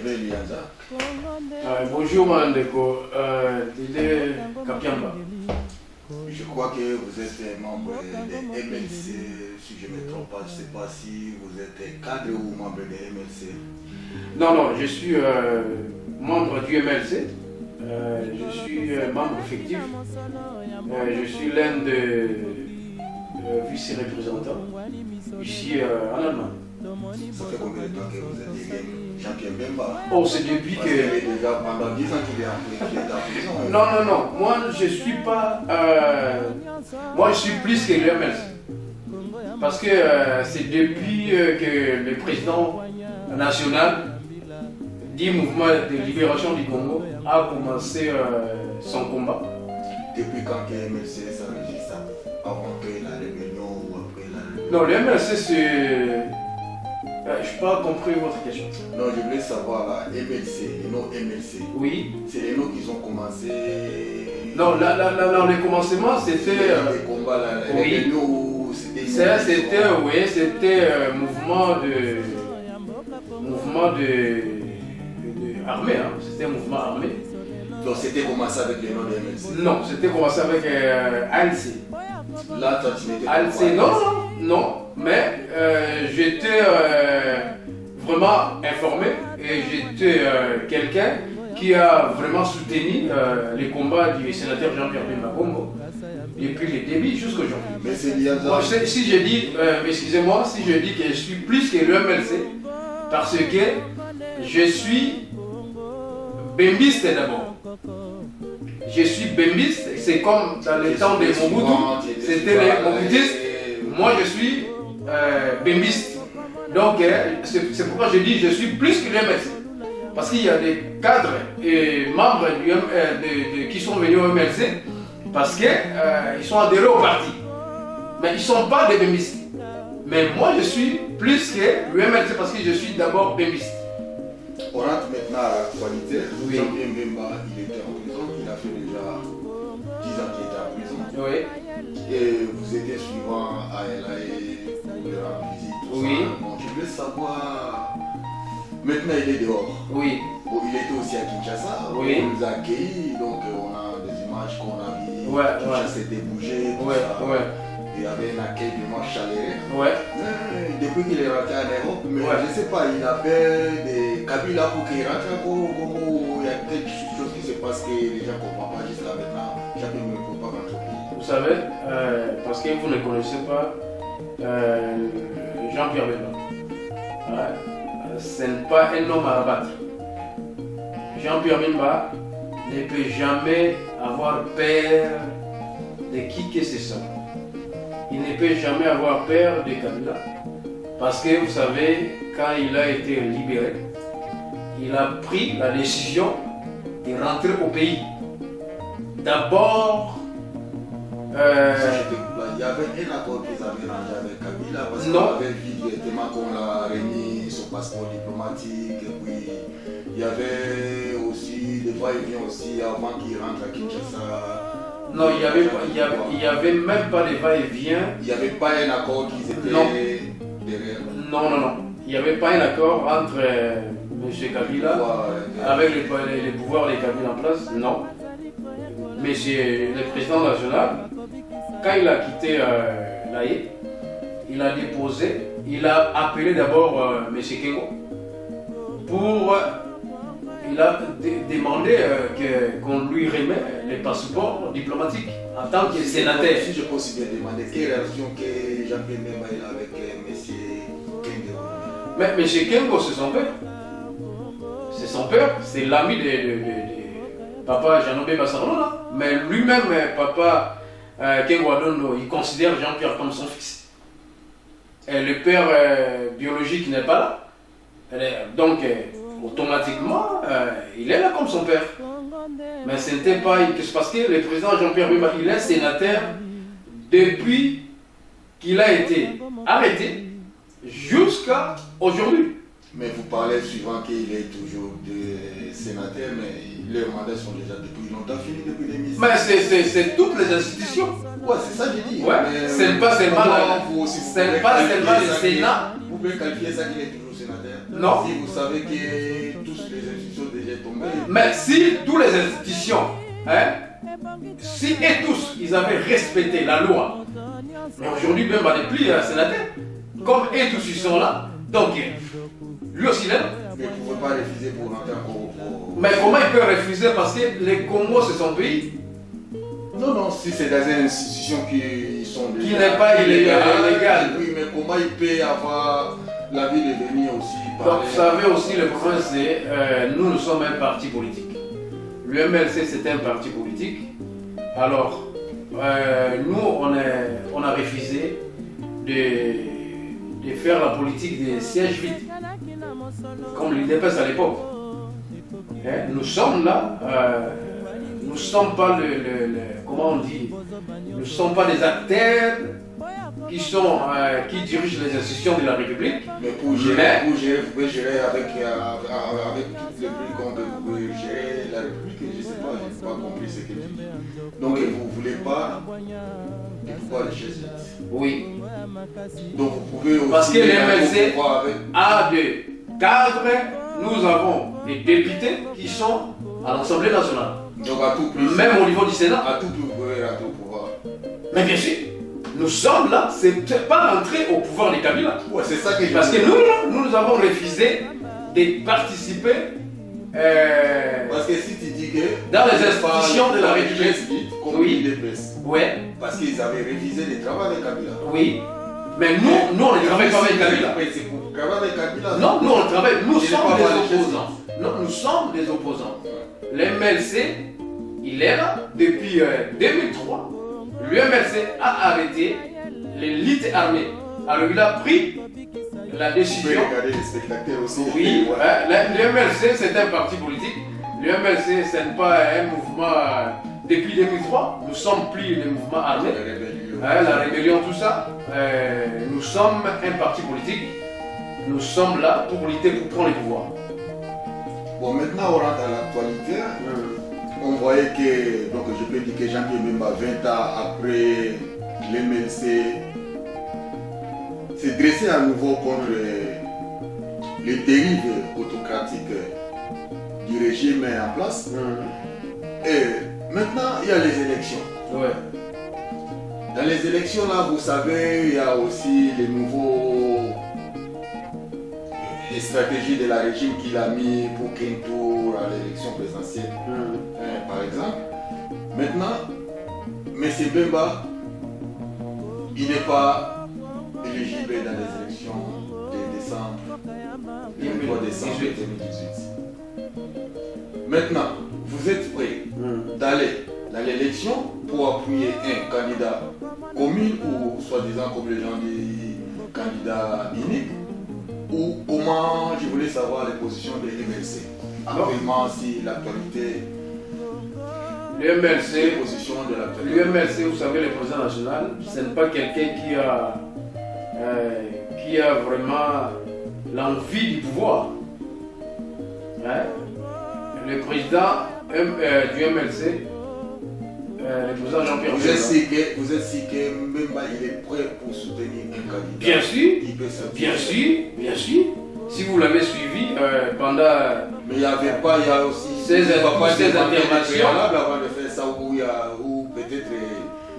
Bébé Lianza. Bonjour Mandeko, Dile Kapiamba. Je crois que vous êtes membre de MLC, si je ne me trompe pas, je ne sais pas si vous êtes cadre ou membre de MLC. Non, je suis membre du MLC. Je suis membre effectif. Je suis l'un des vice-représentants ici en Allemagne. Ça fait combien de temps que vous êtes derrière Jean-Pierre Bemba? Oh, c'est depuis Parce que... qu'il est déjà pendant 10 ans qu'il est en prison. Non. Moi, je suis pas... Moi, je suis plus que le MLC. Parce que c'est depuis que le président national du mouvement de libération du Congo a commencé son combat. Depuis quand que MLC s'enregistre? Avant que la rébellion ou après la rébellion? Non, le MLC, c'est... je n'ai pas compris votre question. Non, je voulais savoir là, MLC, les noms MLC. Oui. C'est les noms qui ont commencé. Non, le commencement, c'était... Les combats, la oui. rébellion ou c'était. C'était mouvement de armée, hein. C'était un mouvement armé. Donc c'était commencé avec les noms de MLC. Non, c'était commencé avec ANC. Là, toi, tu n'étais pas. ANC, non, mais j'étais vraiment informé et j'étais quelqu'un qui a vraiment soutenu les combats du sénateur Jean-Pierre Bemba Congo depuis les débuts jusqu'à aujourd'hui. Mais c'est Lianza. Si je dis, excusez-moi, si je dis que je suis plus que le MLC, parce que je suis bembiste d'abord. Je suis bembiste, c'est comme dans les temps des Mobutu, c'était les Mobutistes. Moi je suis bembiste. Donc c'est pourquoi je dis je suis plus que le MLC. Parce qu'il y a des cadres et membres qui sont venus au MLC parce qu'ils sont adhérés au parti. Mais ils ne sont pas des bembistes. Mais moi je suis plus que le MLC parce que je suis d'abord bembiste. On rentre maintenant à l'actualité. Oui. Jean-Pierre Bemba, il était en prison, il a fait déjà 10 ans qu'il était en prison. Oui. Et vous étiez suivant à LA pour lui rendre visite, tout Oui. ça. Bon, je voulais savoir. Maintenant, il est dehors. Oui. Bon, il était aussi à Kinshasa. Oui. On nous a accueillis, donc on a des images qu'on a vues. Ouais, Kinshasa était bougé, tout ça. Il y avait un accueil vraiment chaleureux. Ouais. Depuis qu'il est rentré en Europe, mais Ouais. je ne sais pas, il a peur de Kabila pour qu'il rentre au Congo. Il y a quelque chose qui se passe que les gens ne comprennent pas jusqu'à maintenant. Chacun ne peut pas rentrer au pays. Vous savez, parce que vous ne connaissez pas Jean-Pierre Bemba. Ce n'est pas un homme à abattre. Jean-Pierre Bemba ne peut jamais avoir peur de qui que ce soit. Il ne peut jamais avoir peur de Kabila. Parce que vous savez, quand il a été libéré, il a pris la décision de rentrer au pays. D'abord, Il y avait un accord qu'ils avaient rendu avec Kabila parce qu'il avait vu directement qu'on l'a remis son passeport diplomatique. Et puis il y avait aussi des va-et-vient aussi avant qu'il rentre à Kinshasa. non, il n'y avait même pas de va-et-vient. Il n'y avait pas un accord qu'ils étaient derrière. Non. Il n'y avait pas un accord entre M. Kabila avec les pouvoirs de Kabila en place. Non. Mais c'est le président national, quand il a quitté l'AE, il a déposé, il a appelé d'abord M. Kengo pour... il a demandé qu'on lui remet les passeports diplomatiques en tant que sénateur. Si je peux aussi bien demander, quelle relation que Jean-Pierre Bemba a avec M. Kengo? Mais M. Kengo, c'est son père. C'est son père, c'est l'ami de Papa Jean-Norbert Bassarona. Mais lui-même, Papa Kengo Adondo, il considère Jean-Pierre comme son fils. Et le père biologique n'est pas là. Donc, automatiquement, il est là comme son père. Mais ce n'était pas... C'est parce que le président Jean-Pierre Bemba, il est sénateur depuis qu'il a été arrêté jusqu'à aujourd'hui. Mais vous parlez suivant qu'il est toujours sénateur, mais les mandats sont déjà depuis longtemps finis, depuis 2006. Mais c'est toutes les institutions. Ouais, c'est ça que j'ai dit. Ouais. C'est pas seulement le Sénat. Vous pouvez qualifier ça qu'il est toujours sénateur? Non. Si vous savez que tous les institutions déjà tombées. Mais si toutes les institutions, hein, si et tous, ils avaient respecté la loi, mais aujourd'hui, Bemba n'est plus sénateur. Comme et tous ils sont là, donc lui aussi là. Mais vous ne pouvez pas refuser pour rentrer encore au. Mais comment il peut refuser parce que les Congos c'est son pays? Non, non, si c'est dans une institution qui sont Qui n'est pas illégale. Oui, mais comment il peut avoir l'avis de venir aussi parler? Donc vous savez aussi le problème c'est nous sommes un parti politique. L'UMLC c'est un parti politique. Alors nous on a refusé de faire la politique des sièges vides. Comme l'IDPS à l'époque. Hein, nous sommes là, nous ne sommes pas comment on dit, nous ne sommes pas des acteurs qui dirigent les institutions de la République. Mais pour gérer, vous pouvez gérer avec toutes les prix que vous pouvez gérer la République, je ne sais pas, je n'ai pas compris ce que tu dis. Donc vous ne voulez pas pouvoir les chaises vides. Oui. Donc vous pouvez aussi. Parce que l'MLC a des cadres, nous avons des députés qui sont à l'Assemblée nationale. Donc à tout plus. Même au niveau du Sénat. À tout plus, vous pouvez rentrer au pouvoir. Mais bien sûr, nous sommes là, c'est pas rentrer au pouvoir des Kabila. Ouais, c'est ça que je Parce dis. que nous avons refusé de participer parce que si tu dis que dans les institutions de la République. Comme Oui. l'IDPS. Ouais. Parce qu'ils avaient révisé les travaux avec Kabila. Oui. Mais nous on ne travaille pas avec Kabila. C'est pour travailler avec Kabila. Non, nous on travaille, nous Il sommes n'est pas des mal, opposants. Non, nous sommes des opposants. L'MLC, il est là depuis 2003. L'UMLC a arrêté l'élite armée. Alors il a pris la Vous pouvez décision. regarder les spectateurs aussi. Oui, Ouais. l'UMLC c'est un parti politique. L'UMLC ce n'est pas un mouvement. Depuis 2003, nous sommes plus des mouvements armés. La rébellion, tout ça. Nous sommes un parti politique. Nous sommes là pour lutter, pour prendre le pouvoir. Bon, maintenant on rentre à l'actualité. On voyait que, donc je peux dire que Jean-Pierre Bemba, 20 ans après l'MLC, s'est dressé à nouveau contre les dérives autocratiques du régime en place. Et maintenant, il y a les élections. Ouais. Dans les élections, là, vous savez, il y a aussi les stratégies de la régime qu'il a mis pour qu'un tour à l'élection présidentielle, par exemple. Maintenant, M. Bemba, il n'est pas éligible dans les élections de décembre, 2018. Maintenant, vous êtes prêt d'aller dans l'élection pour appuyer un candidat commune ou soi-disant, comme les gens disent, candidat unique? Ou comment, je voulais savoir les positions de l'MLC actuellement, si l'actualité, L'UMLC, les positions de l'actualité. l'UMLC, vous savez, le président national, ce n'est pas quelqu'un qui a vraiment l'envie du pouvoir. Hein? Le président du MLC, le président Jean-Pierre Vous êtes sûr que Mbemba il est prêt pour soutenir un candidat? Bien sûr, Il peut se bien sûr, bien sûr. Si vous l'avez suivi pendant mais il y avait pas, il y a aussi ces interventions. Avant de faire ça ou peut-être.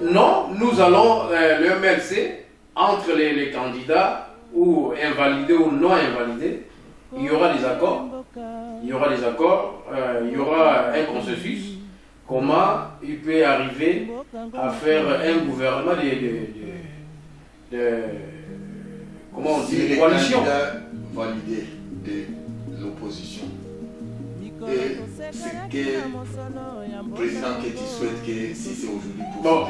Non, nous allons, le MLC, entre les candidats, ou invalidés ou non invalidés, il y aura des accords. Il y aura des accords, il y aura un consensus. Comment il peut arriver à faire un gouvernement comment on dit, Si les coalition. candidats validés de l'opposition. Et c'est quel président que tu souhaites que si c'est aujourd'hui pour Bon,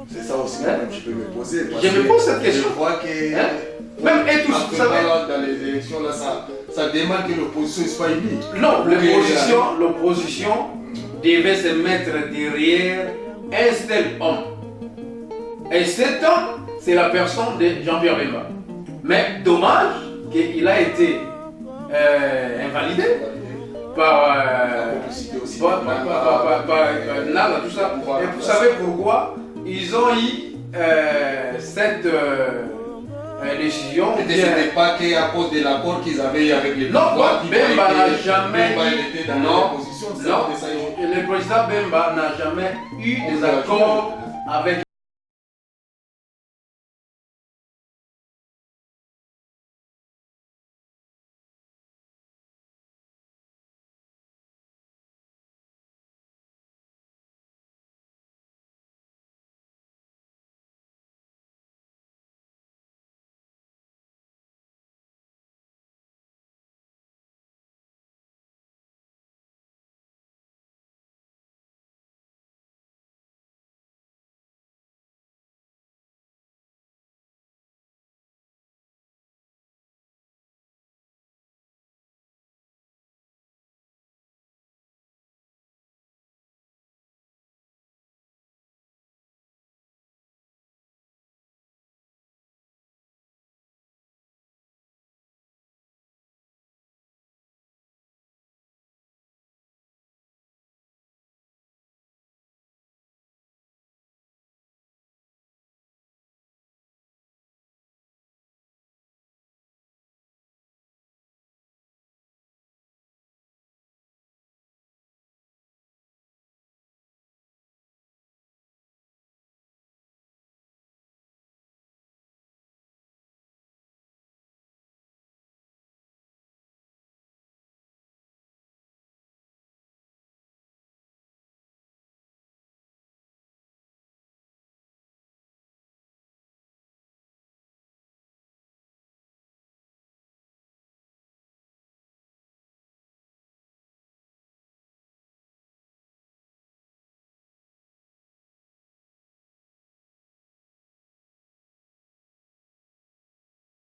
C'est ça aussi que tu peux me poser. Je me pose cette question. Je vois que... Même et tous, vous savez... Dans les élections, là, ça demande que l'opposition ne soit unie. Non, l'opposition devait se mettre derrière un seul homme. Et cet homme, c'est la personne de Jean-Pierre Bemba. Mais dommage qu'il a été invalidé par Nala, tout ça. Et vous savez pourquoi ils ont eu cette décision? Ce n'était pas qu'à cause de l'accord qu'ils avaient avec les pouvoirs. Non, Bemba n'a jamais eu. Non, le président Bemba n'a jamais eu des accords avec.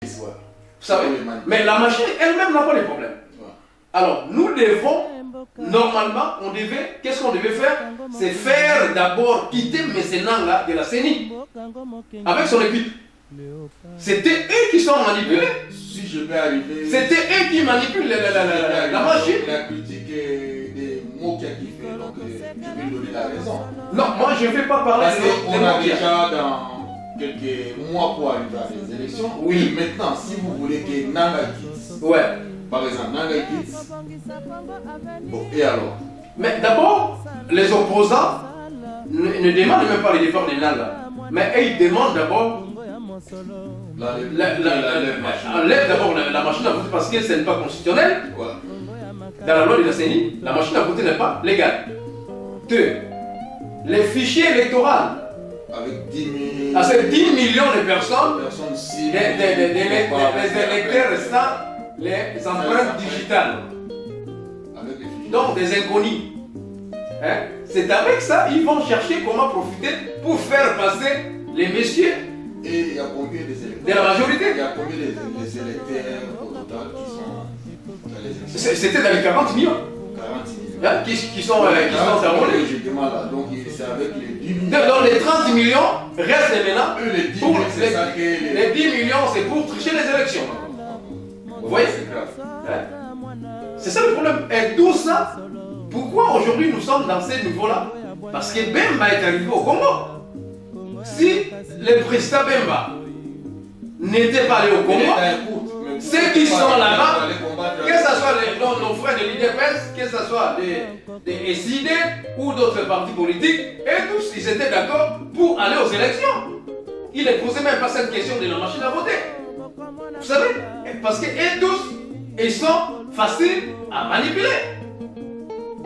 Vous savez, mais la machine elle-même n'a pas de problème. Alors, nous devons, normalement, qu'est-ce qu'on devait faire? C'est faire d'abord quitter Messenanga de la CENI avec son équipe. C'était eux qui sont manipulés. Si je peux arriver. C'était eux qui manipulent la machine. La critique des mots qui a kiffé, donc je vais donner la raison. Non, moi je ne vais pas parler parce qu'on a déjà dans quelques mois pour arriver à des élections. Oui, maintenant, si vous voulez que Nanga quitte, par exemple, Nanga quitte, bon, et alors? Mais d'abord, les opposants ne demandent même pas le départ de Nanga, mais ils demandent d'abord enlève d'abord la machine à voter parce que ce n'est pas constitutionnel. Dans la loi de la CENI, la machine à voter n'est pas légale. 2. Les fichiers électoraux avec 10 millions, de personnes, les électeurs restant les empreintes digitales. Donc des inconnus. Hein? C'est avec ça qu'ils vont chercher comment profiter pour faire passer les messieurs. Et il y a combien d'électeurs? De la majorité. Il y a combien d'électeurs au total qui sont dans les élections? C'était dans les 40 millions. 40 millions. Hein? Qui sont abonnés. Donc c'est avec les 10 millions. Donc les 30 millions restent maintenant. Les 10 millions, c'est ça que les 10 millions, c'est pour tricher les élections. Vous voyez? C'est grave. C'est ça le problème. Et tout ça, pourquoi aujourd'hui nous sommes dans ce niveau-là? Parce que Bemba est arrivé au Congo. Si le président Bemba n'était pas allé au Congo, ceux qui sont là-bas, que ce soit nos frères de l'IDPS, que ce soit des SID ou d'autres partis politiques, et tous, ils étaient d'accord pour aller aux élections. Ils ne posaient même pas cette question de la machine à voter. Vous savez, parce que tous, ils sont faciles à manipuler.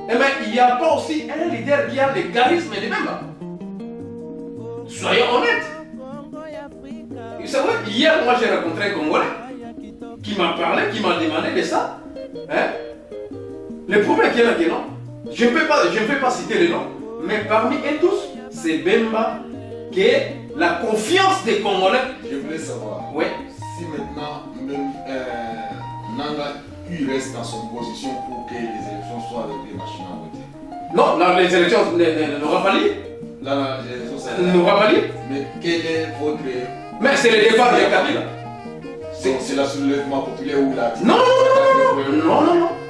Et bien, il n'y a pas aussi un leader qui a le charisme de Bemba. Soyons honnêtes. Vous savez, hier, moi j'ai rencontré un Congolais qui m'a parlé, qui m'a demandé de ça. Hein? Le problème qui est là, non? Je ne peux pas citer les noms, mais parmi eux tous, c'est Bemba que la confiance des Congolais. Je voulais savoir. Oui. Si maintenant, même Nanga, il reste dans son position pour que les élections soient avec les machines à voter. Non, là, les élections n'aura pas lieu. Là, les élections, ça n'aura pas lieu. Mais quel est votre. Mais c'est le départ de Kabila. C'est le soulèvement populaire ou la. Non.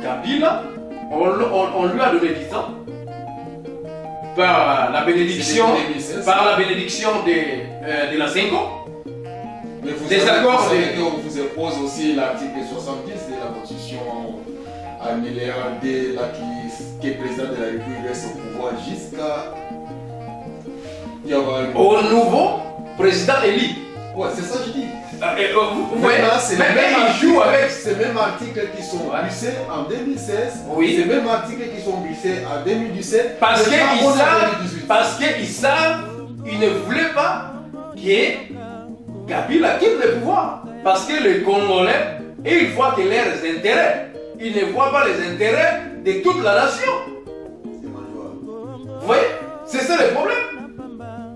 Kabila, on lui a donné 10 ans. Par la bénédiction de la 5 ans. Mais vous des savez, accords. On vous impose aussi l'article 70 de la Constitution alinéa D là, qui est président de la République reste au pouvoir jusqu'à. Au nouveau président élu. Ouais, c'est ça que je dis. C'est ces mêmes articles qui sont glissés en 2016, oui. Ces mêmes articles qui sont glissés en 2017, parce qu'ils savent, ils ne voulaient pas que Kabila quitte le pouvoir. Parce que les Congolais, ils voient que leurs intérêts, ils ne voient pas les intérêts de toute la nation. Vous voyez? C'est ça le problème.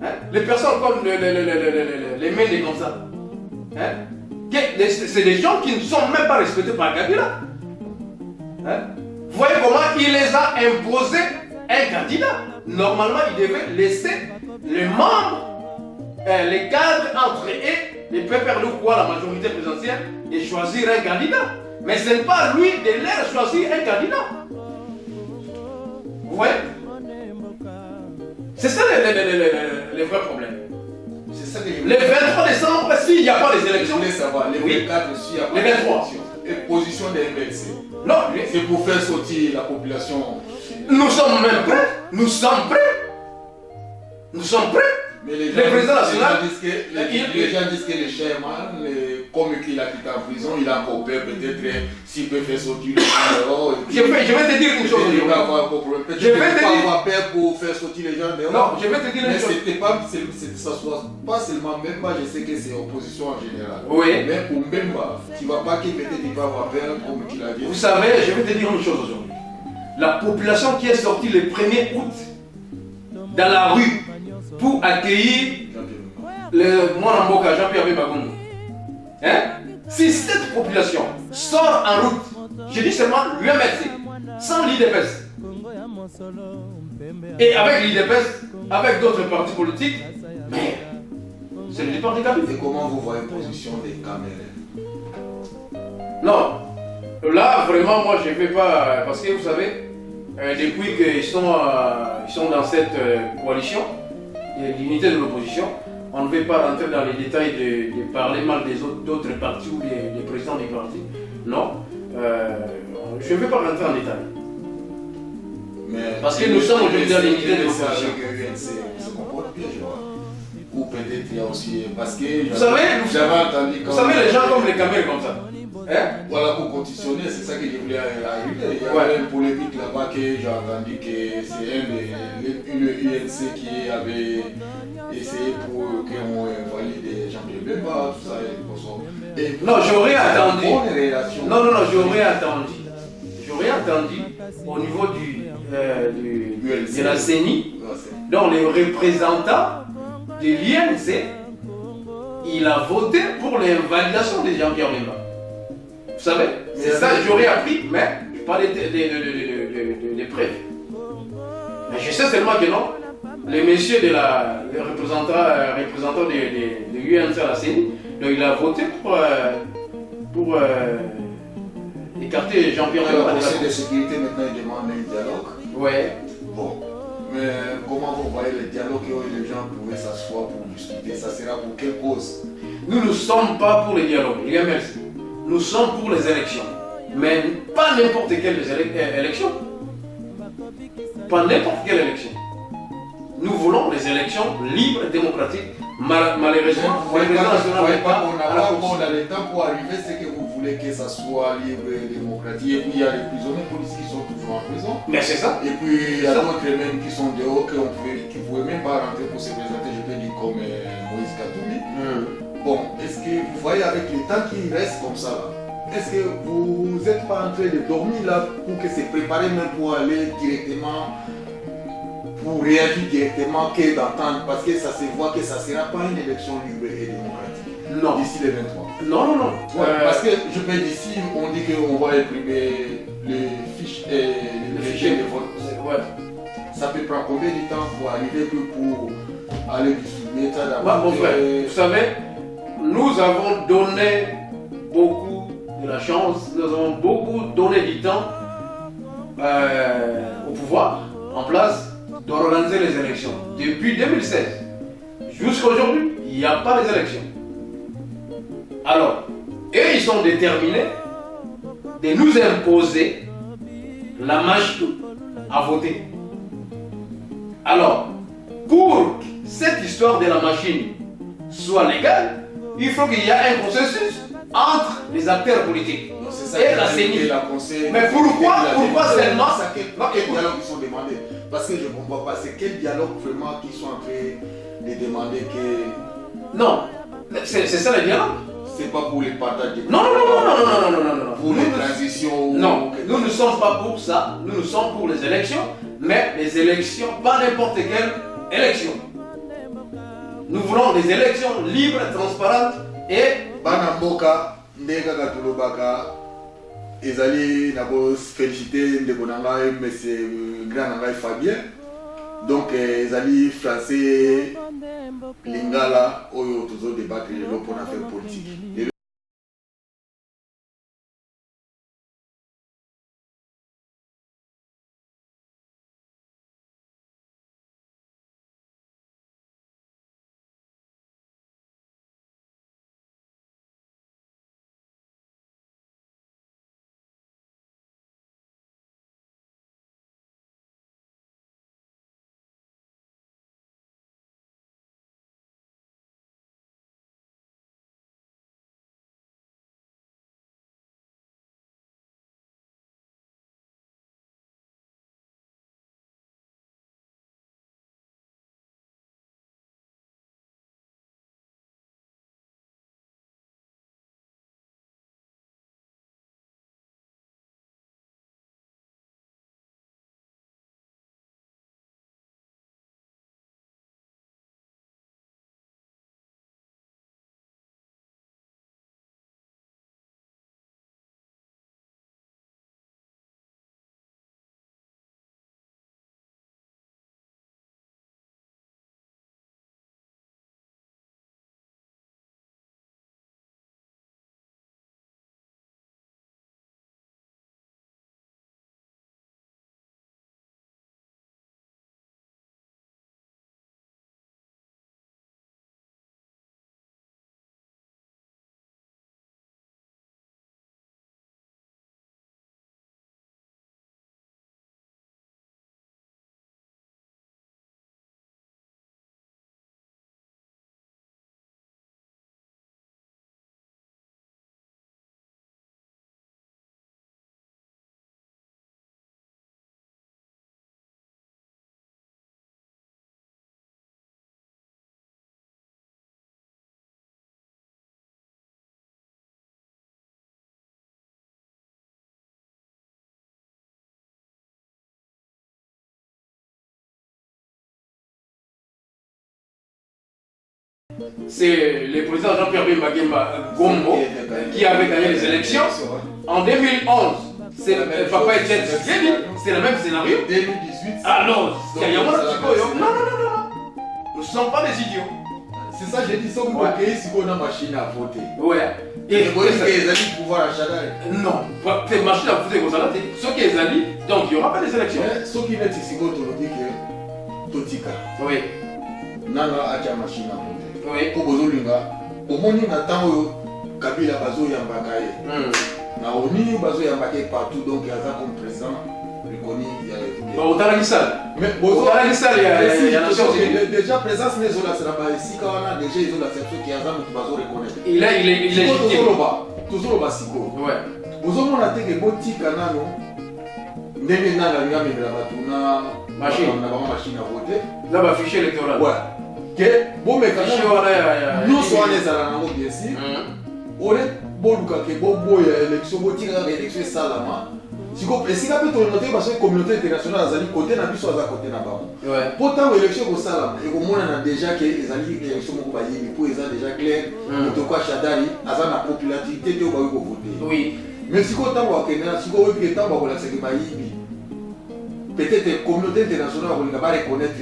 Hein? Les personnes comme les mêmes comme ça. Hein? C'est des gens qui ne sont même pas respectés par Kabila. Hein? Vous voyez comment il les a imposé un candidat. Normalement, il devait laisser les membres, les cadres entre eux, les pépères ou quoi, la majorité présidentielle, et choisir un candidat. Mais ce n'est pas lui de leur choisir un candidat. Vous voyez? C'est ça le vrai problème. C'est ça que je le 23 décembre, s'il n'y a pas les élections. Je voulais savoir, les 24, s'il n'y a pas les 23. Et position des MLC. Non, c'est pour faire sortir la population. Nous sommes même prêts. Nous sommes prêts. Nous sommes prêts. Mais les présidents national. Les gens disent que le chairman, comme il a quitté en prison, il a encore peur peut-être s'il peut faire sortir le gens. Je vais te dire une chose. Il va avoir un problème. Peut-être qu'il ne pas avoir peur pour faire sortir les gens dehors. Non, je vais te dire une chose. Mais ça soit pas seulement Mbemba, je sais que c'est opposition en général. Oui. Mais pour Mbemba, tu ne vas pas qu'il peut-être il va avoir peur comme il a dit. Vous savez, je vais te dire une chose aujourd'hui. La population qui est sortie le 1er août dans la rue pour accueillir le Mwanamboka Jean-Pierre Bagoumou. Hein? Si cette population sort en route, je dis seulement l'UMLC, sans l'IDPS, et avec l'IDPS, avec d'autres partis politiques, mais c'est le départ des Kabila. Et comment vous voyez la position des Camerounais? Non, là vraiment moi je ne vais pas, parce que vous savez, depuis qu'ils sont dans cette coalition, l'unité de l'opposition, on ne veut pas rentrer dans les détails de parler mal des d'autres partis ou des présidents des partis. Non, je ne veux pas rentrer en détail. Mais parce que nous sommes aujourd'hui dans l'unité de l'opposition. Se comporte bien, je vois. Ou peut-être il y a aussi. Parce que vous savez les gens comme les caméras comme ça. Hein? Voilà, pour conditionner, c'est ça que je voulais arriver. Il y avait une polémique là-bas que j'ai entendu que c'est une UNC qui avait essayé pour qu'on valide Jean-Pierre Bemba, tout ça et non, j'aurais attendu. Non, j'aurais attendu. J'aurais attendu au niveau de la CENI, donc les représentants de l'UNC, il a voté pour l'invalidation de Jean-Pierre Bemba. Vous savez, c'est ça que j'aurais appris, mais je parlais des preuves. Mais je sais seulement que non. Les messieurs les représentants de l'UNC à la CENI, donc il a voté pour écarter Jean-Pierre Bemba. Le Conseil de sécurité maintenant il demande un dialogue. Oui. Bon. Mais comment vous voyez le dialogue où les gens pouvaient s'asseoir pour discuter? Ça sera pour quelle cause? Nous ne sommes pas pour le dialogue, l'UMLC. Nous sommes pour les élections. Mais pas n'importe quelle élection. Pas n'importe quelle élection. Nous voulons des élections libres, démocratiques. Malheureusement, le président national n'est pas dans le temps pour arriver, c'est que vous voulez que ça soit libre et démocratique. Et puis il y a les prisonniers politiques qui sont toujours en prison. Mais c'est ça. Et puis il y a d'autres même qui sont dehors, qui ne pouvaient même pas rentrer pour se présenter, je peux dire comme Moïse Katoumi. Bon, est-ce que vous voyez avec le temps qui reste comme ça là, est-ce que vous n'êtes pas en train de dormir là pour que se préparer même pour aller directement pour réagir directement que d'entendre, parce que ça se voit que ça ne sera pas une élection libre et démocratique. Non. D'ici les 23. Non. Parce que je peux d'ici, on dit qu'on va imprimer les fiches et les fichiers de vote. Ouais. Ça peut prendre combien de temps pour arriver pour aller distribuer ça d'abord? Mon frère, vous savez, nous avons donné beaucoup de la chance, nous avons beaucoup donné du temps au pouvoir en place d'organiser les élections. Depuis 2016 jusqu'à aujourd'hui, il n'y a pas les élections. Alors, eux, ils sont déterminés de nous imposer la machine à voter. Alors, pour que cette histoire de la machine soit légale, il faut qu'il y ait un consensus entre les acteurs politiques et la CENI. Mais pourquoi seulement quel dialogue ils sont demandés? Parce que je ne comprends pas, c'est quel dialogue vraiment qu'ils sont en train de demander que... Non, c'est ça le dialogue. C'est pas pour les partages de... Non. Pour les transitions... Non, nous ne sommes pas pour ça, nous sommes pour les élections, mais les élections, pas n'importe quelle élection. Nous voulons des élections libres, transparentes et... Bana Mboka, Ndeka Gatulobaka, Ezali Nabo félicité Ndeko Nangai, mais c'est grand Nangai Fabien. Donc Ezali français Lingala, Oyo Tozo débattre pour une affaire politique. C'est le président Jean-Pierre Bemba Gombo qui avait gagné les élections. En 2011, c'est Papa Etienne Tshisekedi, c'est le même scénario. 2018. Alors, non, nous ne sommes pas des idiots. C'est ça, j'ai dit, ça vous voyez si on a machine à voter. Ouais. Et vous voyez qu'ils allaient pouvoir à Chadal. Non, c'est machine à voter aux Alatés. Ceux qui allaient, donc il n'y aura pas des élections. Ceux qui mettent ici, on dit que Totika. Oui. Nana a déjà machine à voter. Oui. Pour Bozolinga, au moins il attend Kabila Bazo Yambakaye. Na oni Bazo Yambakaye partout, donc il y a ça comme président. Reconnu, il y a au Taragissal. Mais au Taragissal, il y a la chose. Déjà, présence des zones, c'est là-bas. Ici, quand on a déjà les zones, c'est qui a ça, mais Bazo reconnaît. Il est légitime. Toujours le basico. Ouais. Vous avez montré que Boti Kanano, Nene Nana, machine à voter. Là, bah, fichier électoral. Ouais. Que bon, mais quand nous sommes les Alanamo, bien sûr. On est bon, que bon, élection, Boti Kanano, élection Salama. Si vous avez parce que la communauté internationale a côté na biso à côté na bas. Pourtant l'élection au salam et au monde a déjà que les élections pour déjà clair. De quoi Chadari a la popularité que vous voter. Oui. Mais si vous avez peut-être la communauté internationale va reconnaître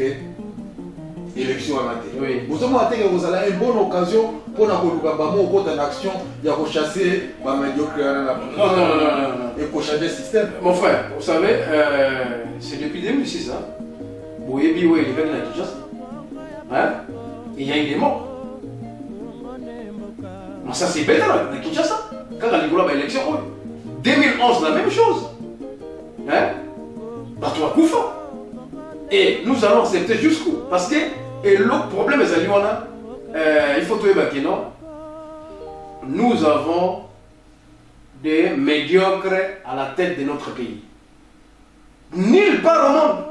l'élection à la télé. Vous avez une bonne occasion pour une action pour chasser les médiocres et pour changer le système. Mon frère, vous savez, c'est depuis 2006. Vous avez vu les gars de Kinshasa. Il y a eu des morts. Mais ça, c'est bête là, de Kinshasa. Quand il y a eu l'élection, 2011, la même chose. Batoua Koufa. Et nous allons accepter jusqu'où? Parce que le problème, c'est qu'il il faut trouver que non. Nous avons des médiocres à la tête de notre pays. Nulle part au monde.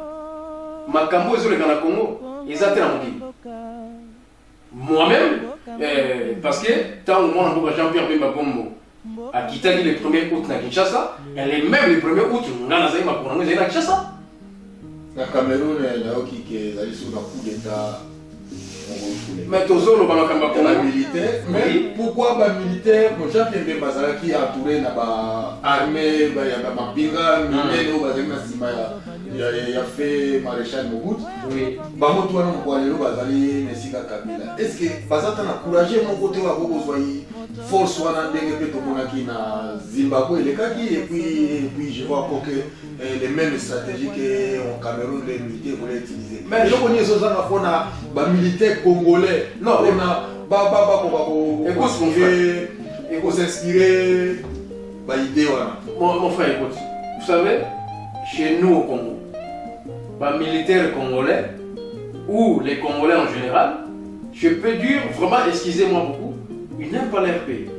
Makambo est sur le Congo. Ils attendent mon pays. Moi-même, parce que tant que moi, Jean-Pierre Bemba Bombo a quitté le 1er août à Kinshasa, elle est même le 1er août à Kinshasa. Le Cameroun, il y a qui est sur un coup d'État. Mais toujours le militaire. Mais pourquoi les militaires, Jean-Pierre Bemba qui est entouré d'armée, il y a Mapinga, il a fait maréchal Mobutu. Oui. Est-ce que vous avez encouragé mon côté à force ou à Zimbabwe et puis je vois que les mêmes stratégies qu'au Cameroun les militaires voulaient utiliser. Mais je connais les militaires congolais. Non, on a s'inspirer l'idée. Mon frère, écoute, vous savez, chez nous au Congo, les militaires congolais ou les Congolais en général, je peux dire vraiment, excusez-moi beaucoup, ils n'aiment pas leur pays.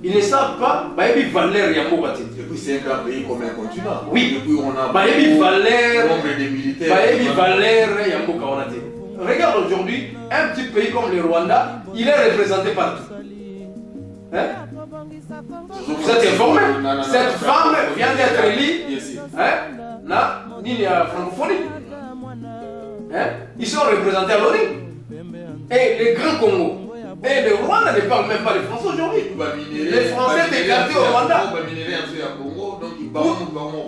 Ils ne savent pas, ils valeur Yambo. Et puis c'est un grand pays comme un continent. Oui. Et puis on a nombre de militaires. Regarde aujourd'hui, un petit pays comme le Rwanda, il est représenté partout. Vous êtes informé? Cette femme vient d'être élue. Ni la francophonie. Ils sont représentés à l'ONU. Et les grands Congo. Et le Rwanda ne parle même pas le français aujourd'hui. Les Français étaient écartés au Rwanda.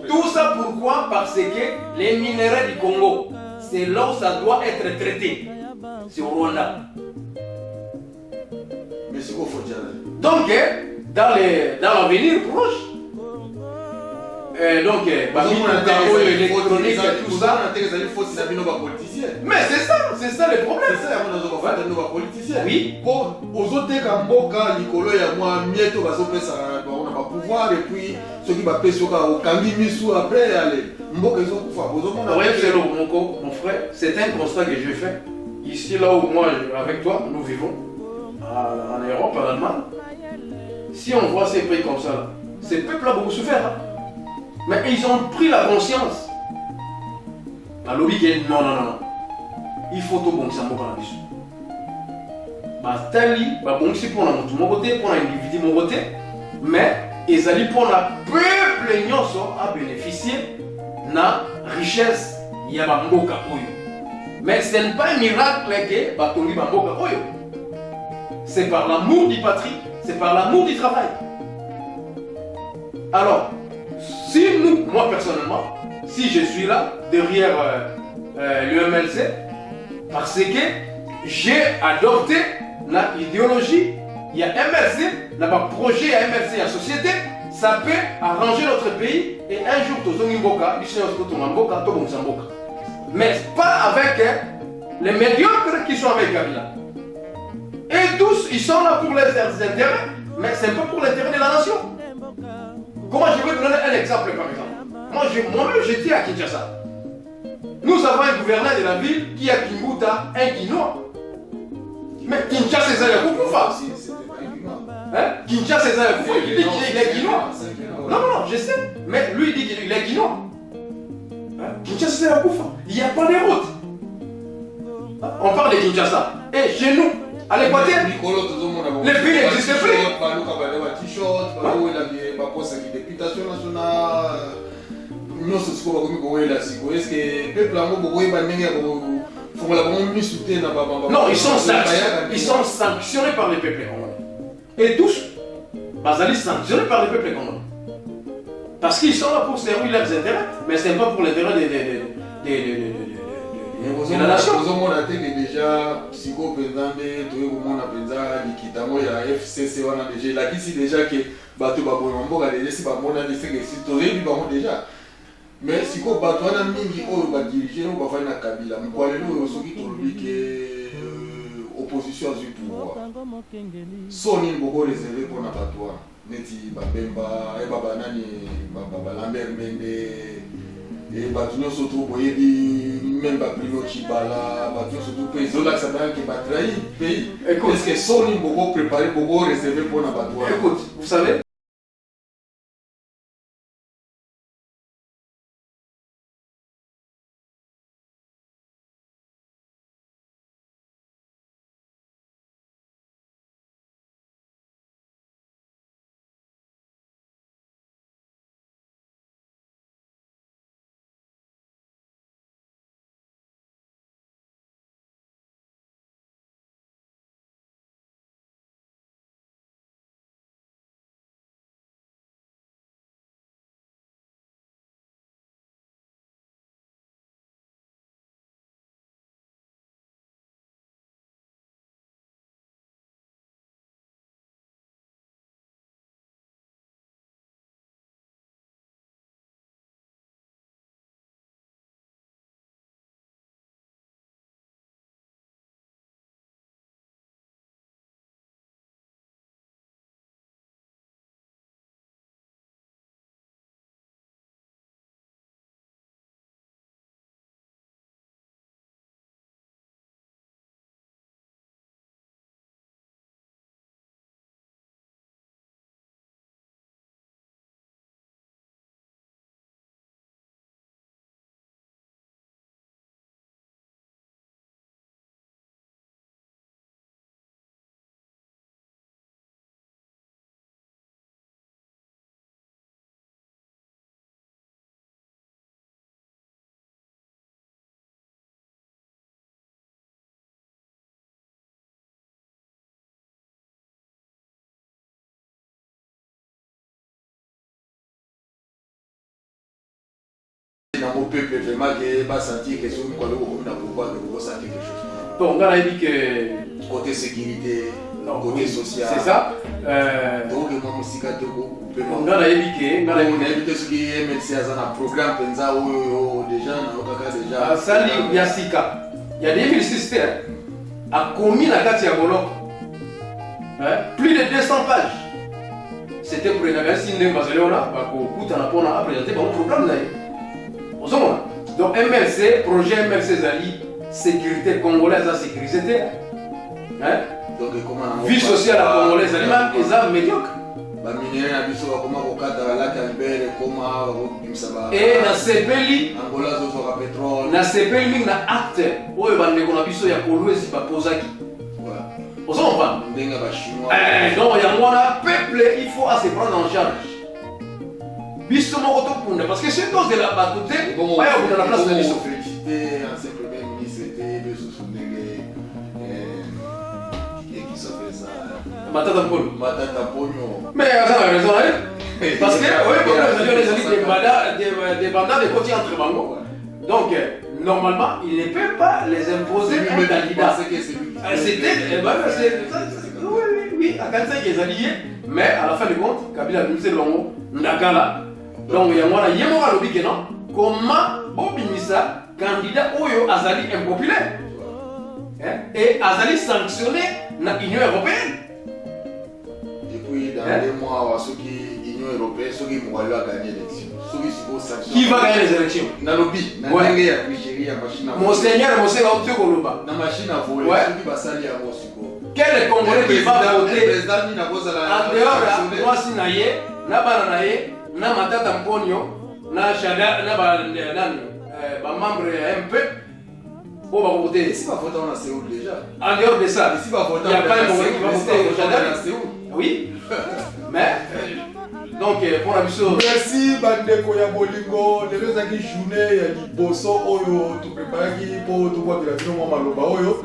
Tout ça pourquoi? Parce que les minéraux du Congo, c'est là où ça doit être traité. C'est au Rwanda. Mais c'est quoi faut dire? Donc, dans l'avenir proche, donc, l'électronique et tout ça. Mais c'est ça le problème. C'est ça, nos politiciens. Oui. Bon, aux autres Kamboka, Nicolo et moi, Mieto va se faire on a pas pouvoir et puis ceux qui va payer au Kangi Missou après aller. Mboka ils ont pouvoir. Mon frère, c'est un constat que j'ai fait. Ici, là où moi, avec toi, nous vivons, en Europe, en Allemagne. Si on voit ces pays comme ça, ces peuples-là vont souffrir. Mais ils ont pris la conscience. La lobby qui est non. Il faut tout bon que ça m'ouvre la vie. Tali, bon c'est pour mon côté, pour l'individu mon côté, mais ils allaient pour le peuple à bénéficier de la richesse. Il y a un mboka oyo. Mais ce n'est pas un miracle que batongi mboka oyo. C'est par l'amour du patrie, c'est par l'amour du travail. Alors, si nous, moi personnellement, si je suis là, derrière l'UMLC, parce que j'ai adopté l'idéologie, il y a MRC, il y a un projet à MRC, à société, ça peut arranger notre pays et un jour, mais pas avec les médiocres qui sont avec Kabila. Et tous, ils sont là pour les intérêts, mais ce n'est pas pour l'intérêt de la nation. Comment je vais donner un exemple par exemple? Moi-même j'étais à Kinshasa. Nous avons un gouverneur de la ville qui a Kimbuta, un Kinois. Mais Kinshasa c'est un Koufa. Kinshasa c'est un Koufa. Il dit qu'il est Kinois. Non, je sais. Mais lui il dit qu'il est Kinois. Kinshasa c'est un Koufa. Il n'y a pas de route. On parle de Kinshasa. Et chez nous, À l'Équateur, les pays n'existent plus. Députation nationale, nous sommes est-ce que le peuple non, ils sont sanctionnés par les peuples congolais. Et tous, Bazali sanctionnés par les peuples congolais. Parce qu'ils sont là pour servir leurs intérêts, mais ce n'est pas pour l'intérêt de la nation. Vous avez déjà, psycho président de tout le monde a pensé l'équitation et la FCC, on a déjà, là ici déjà que bateau babouambo a déjà si babouambo a déjà que si tout le monde déjà. Mais si ko bateau on a mingi on va diriger, on va faire na Kabila. Mais pour aller nous aussi qui tout le que opposition du pouvoir. Soni beaucoup réservé pour na bateau. Neti babemba, e baba nani, baba Lambert Mende. Et Batuno surtout pour même Babrino Chibala, Batuno surtout pour les autres qui va trahir le pays. Est-ce que sont beaucoup préparés, beaucoup réservés pour l'abattoir? Écoute, vous savez, dans mon peuple vraiment que va sentir que sur quoi le gouvernement n'a pouvoir de ressentir quelque chose. Donc on a dit que côté sécurité, non, côté oui, social. c'est ça. Donc moi musique de beaucoup. On a dit que on a invité ce qui est médecin dans un programme penza ou déjà dans le cas déjà. Sali Yasika. Il y a des villes systèmes a commis la carte Boloko. Plus de 200 pages. C'était pour une agression de Barcelone, on a présenté un programme. Donc MLC, projet MLC Zali, sécurité congolaise à sécurité. Vie sociale à congolaise, elle est médiocre. Et na sepeli na sepeli na acte oyo bandeko na biso ya kolwezi bapozaki ozomva donc yango wana peuple il faut à se prendre en charge biso moko tokunda parce que c'est cause de la bato te oya okunda na place na biso Matata Mpolo. Mais ça a raison, hein? Parce que, oui, comme les bandats de côté entre Bango. Donc, normalement, il ne peut pas les imposer un candidat. C'était, oui, à 45 les alliés, mais à la fin de compte, Kabila a mis le Bango, Ndakala. Donc, il y a moi, il y a moi, le non? Comment Obimisa, candidat Oyo Azali impopulaire? Et Azali sanctionné dans l'Union européenne. Dans 2 mois, ceux qui l'Union européenne, ceux qui vont gagner l'élection. Qui va gagner les élections? Nalobi, Monseigneur, na machine à voler, ceux qui va salir à Mosiko. Quel est Congolais qui va voter en dehors de Mwasi Naye, Nabana Naye, na Matata Mponyo, na Chada, na membre MP, on va voter. Ici, on va voter en Séoul déjà. En dehors de ça, Ici, on va voter il n'y a pas un Congolais qui va voter au Canada. Séoul. Oui, mais donc pour la mission. Merci bandeko ya bolingo lelo ezaki journée ya liboso oyo topreparaki mpo tobwakela bino mwa maloba oyo.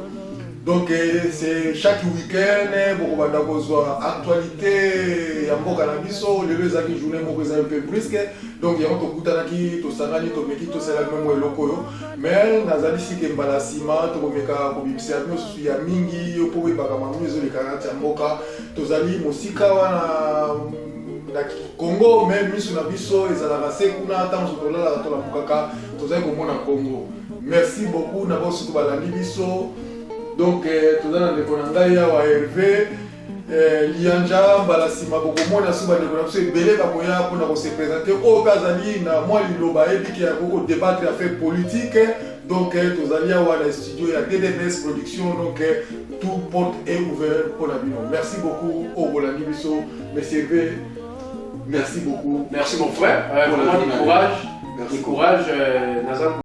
Donc c'est chaque week-end bokobanda kozwa actualité ya mboka na biso lelo ezaki journée moko eza un peu brusque donc yango tokutanaki tosangani tomeki tosala memo eloko oyo mais nazali sike mbala nsima tokomeka kobimisa bino susu ya mingi mpo koyebaka makambo ezoleka kati ya mboka tozali mosika wana na Congo même miso na biso ezalaka se kuna ntango tolalaka tolamukaka tozali komona Congo. Merci beaucoup na boso balandi biso. Donc tozana ndeko na ngai awa Hervé Lianja mbala nsima bokomona so bandeko na biso ebele bakoya mpona kose présenter oyo mpe azali na mwa liloba ayebiki ya kokodébattre affaire politique. Donc tozali awa na studio ya DDNS Production donc tout porte est ouvert pour la bino. Merci beaucoup au bolandi biso monsieur Hervé. Merci beaucoup. Merci mon frère. Vraiment du courage. Du courage Nazan.